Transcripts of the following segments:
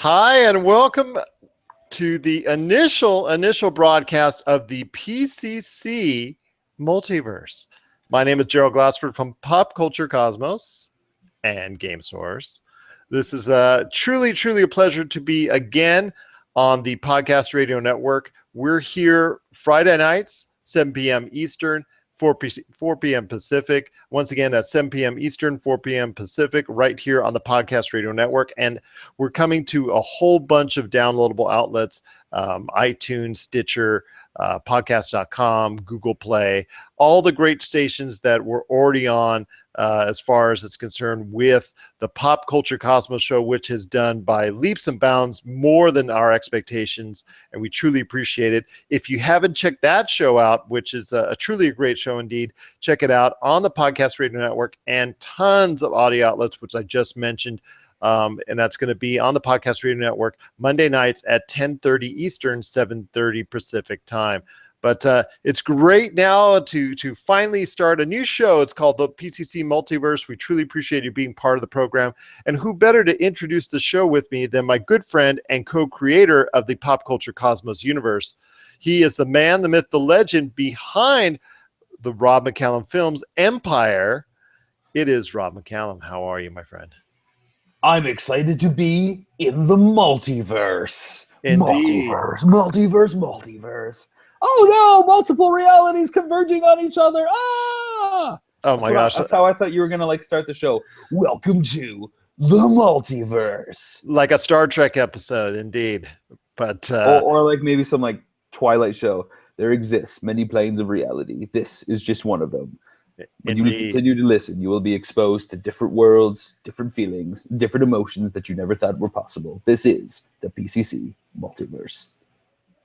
Hi, and welcome to the initial broadcast of the PCC Multiverse. My name is Gerald Glassford from Pop Culture Cosmos and Game Source. This is truly a pleasure to be again on the Podcast Radio Network. We're here Friday nights, 7 p.m. Eastern, 4 p.m. Pacific. Once again, that's 7 p.m. Eastern, 4 p.m. Pacific, right here on the Podcast Radio Network. And we're coming to a whole bunch of downloadable outlets, iTunes, Stitcher, podcast.com, Google Play, all the great stations that we're already on as far as it's concerned with the Pop Culture Cosmos show, which has done by leaps and bounds more than our expectations, and we truly appreciate it. If you haven't checked that show out, which is truly a great show indeed, check it out on the Podcast Radio Network and tons of audio outlets, which I just mentioned. And that's going to be on the Podcast Radio Network Monday nights at 10:30 Eastern, 7:30 Pacific time. But it's great now to finally start a new show. It's called the PCC Multiverse. We truly appreciate you being part of the program. And who better to introduce the show with me than my good friend and co-creator of the Pop Culture Cosmos universe. He is the man, the myth, the legend behind the Rob McCallum Films empire. It is Rob McCallum. How are you, my friend? I'm excited to be in the multiverse. Indeed. Multiverse. Oh no, multiple realities converging on each other. Ah! Oh my gosh. That's how I thought you were going to start the show. Welcome to the multiverse. Like a Star Trek episode, indeed. But or maybe some Twilight show. There exists many planes of reality. This is just one of them. When you continue to listen, you will be exposed to different worlds, different feelings, different emotions that you never thought were possible. This is the PCC Multiverse.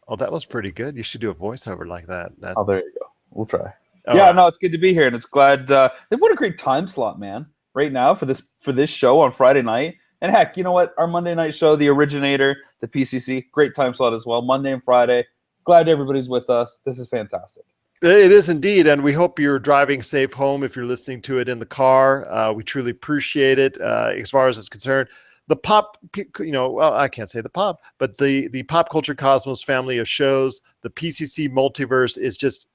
Oh, that was pretty good. You should do a voiceover like that. Oh, there you go. We'll try. No, it's good to be here, and it's glad. What a great time slot, man! Right now for this show on Friday night, and heck, you know what? Our Monday night show, the originator, the PCC, great time slot as well. Monday and Friday. Glad everybody's with us. This is fantastic. It is indeed, and we hope you're driving safe home if you're listening to it in the car. We truly appreciate it as far as it's concerned. The pop, I can't say the pop, but the Pop Culture Cosmos family of shows, the PCC Multiverse is just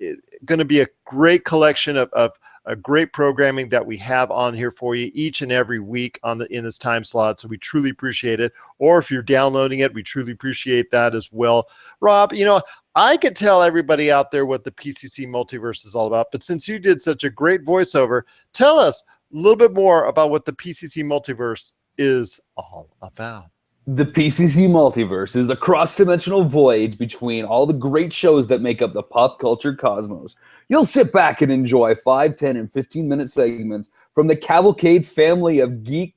going to be a great collection of a great programming that we have on here for you each and every week in this time slot. So we truly appreciate it. Or if you're downloading it, we truly appreciate that as well. Rob, I could tell everybody out there what the PCC Multiverse is all about, but since you did such a great voiceover, tell us a little bit more about what the PCC Multiverse is all about. The PCC Multiverse is a cross-dimensional void between all the great shows that make up the Pop Culture Cosmos. You'll sit back and enjoy 5, 10, and 15-minute segments from the Cavalcade family of geek,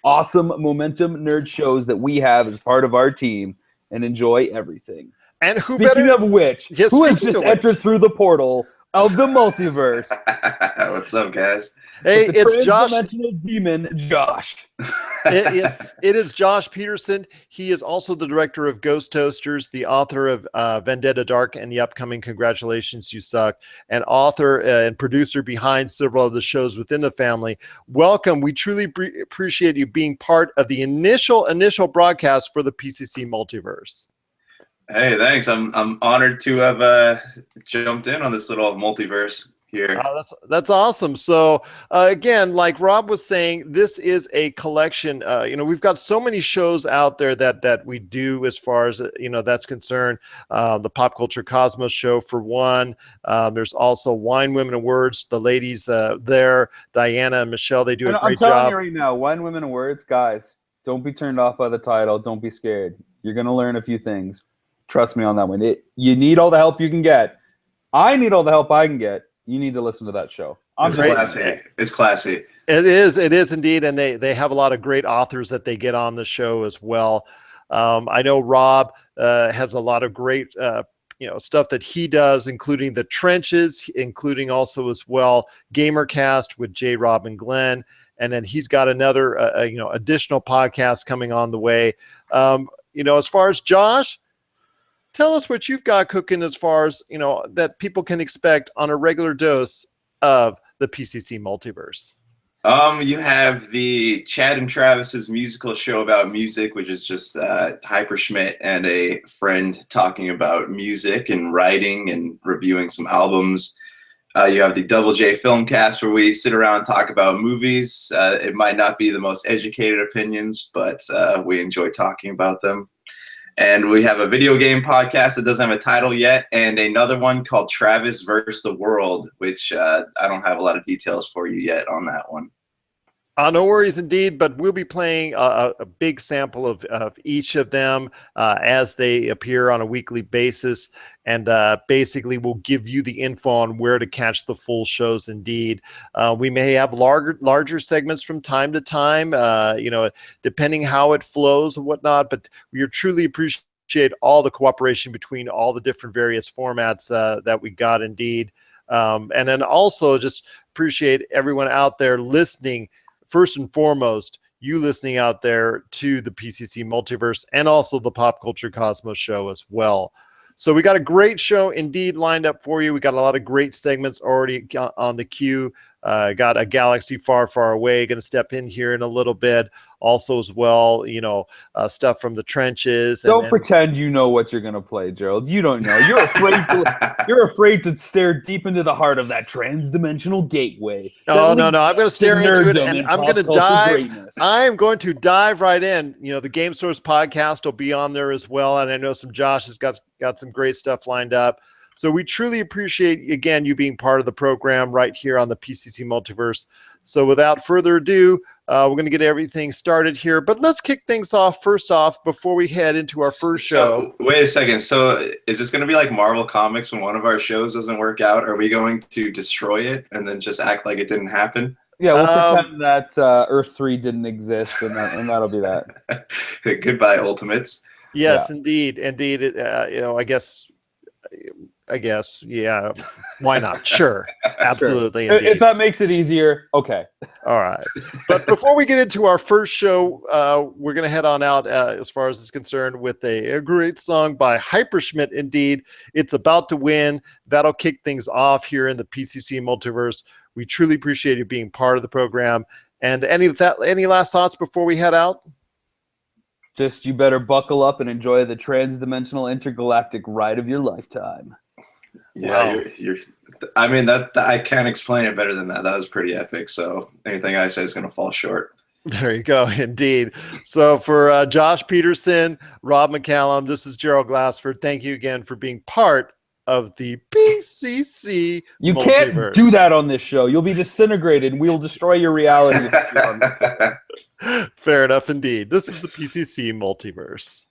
awesome momentum nerd shows that we have as part of our team, and enjoy everything. And speaking of which, who has just entered through the portal of the multiverse? What's up, guys? Hey, it's Josh. Demon, Josh. It is Josh Peterson. He is also the director of Ghost Toasters, the author of Vendetta Dark and the upcoming Congratulations, You Suck, and author and producer behind several of the shows within the family. Welcome. We truly appreciate you being part of the initial broadcast for the PCC Multiverse. Hey, thanks. I'm honored to have jumped in on this little multiverse here. That's awesome. So again, like Rob was saying, this is a collection. We've got so many shows out there that we do as far as that's concerned. The Pop Culture Cosmos show for one. There's also Wine, Women, and Words. The ladies there, Diana and Michelle, they do a great job. I'm telling you right now, Wine, Women, and Words, guys. Don't be turned off by the title. Don't be scared. You're gonna learn a few things. Trust me on that one. You need all the help you can get. I need all the help I can get. You need to listen to that show. It's classy. It's classy. It is indeed, and they have a lot of great authors that they get on the show as well. I know Rob has a lot of great stuff that he does, including the Trenches, including also as well Gamercast with J. Rob and Glenn, and then he's got another additional podcast coming on the way. As far as Josh, tell us what you've got cooking as far as, that people can expect on a regular dose of the PCC Multiverse. You have the Chad and Travis's musical show about music, which is just Hyper Schmidt and a friend talking about music and writing and reviewing some albums. You have the Double J Filmcast, where we sit around and talk about movies. It might not be the most educated opinions, but we enjoy talking about them. And we have a video game podcast that doesn't have a title yet, and another one called Travis versus the World, which I don't have a lot of details for you yet on that one. No worries indeed, but we'll be playing a big sample of each of them as they appear on a weekly basis, and basically we'll give you the info on where to catch the full shows indeed. We may have larger segments from time to time, depending how it flows and whatnot, but we truly appreciate all the cooperation between all the different various formats that we got indeed. And then also just appreciate everyone out there listening. First and foremost, you listening out there to the PCC Multiverse and also the Pop Culture Cosmos show as well. So we got a great show indeed lined up for you. We got a lot of great segments already on the queue. Got a galaxy far, far away. Going to step in here in a little bit. Also as well, stuff from the trenches. Don't pretend you know what you're going to play, Gerald. You don't know. You're afraid to stare deep into the heart of that trans-dimensional gateway. Oh, no. I'm going to stare into it, and I'm going to dive. I'm going to dive right in. The Game Source podcast will be on there as well, and I know Josh has got some great stuff lined up. So we truly appreciate, again, you being part of the program right here on the PCC Multiverse. So without further ado, we're going to get everything started here. But let's kick things off first off before we head into our first show. Wait a second. So is this going to be like Marvel Comics when one of our shows doesn't work out? Are we going to destroy it and then just act like it didn't happen? Yeah, we'll pretend that Earth 3 didn't exist, and that'll be that. Goodbye, Ultimates. Yes, yeah. Indeed. I guess, yeah. Why not? Sure. Absolutely. Sure. If that makes it easier, okay. All right. But before we get into our first show, we're going to head on out as far as it's concerned with a great song by Hyper Schmidt. Indeed, It's About to Win. That'll kick things off here in the PCC Multiverse. We truly appreciate you being part of the program. And any last thoughts before we head out? Just you better buckle up and enjoy the trans-dimensional intergalactic ride of your lifetime. Yeah, wow. I mean, I can't explain it better than that. That was pretty epic. So anything I say is going to fall short. There you go. Indeed. So for Josh Peterson, Rob McCallum, this is Gerald Glassford. Thank you again for being part of the PCC You Multiverse. Can't do that on this show. You'll be disintegrated and we'll destroy your reality. Fair enough indeed. This is the PCC Multiverse.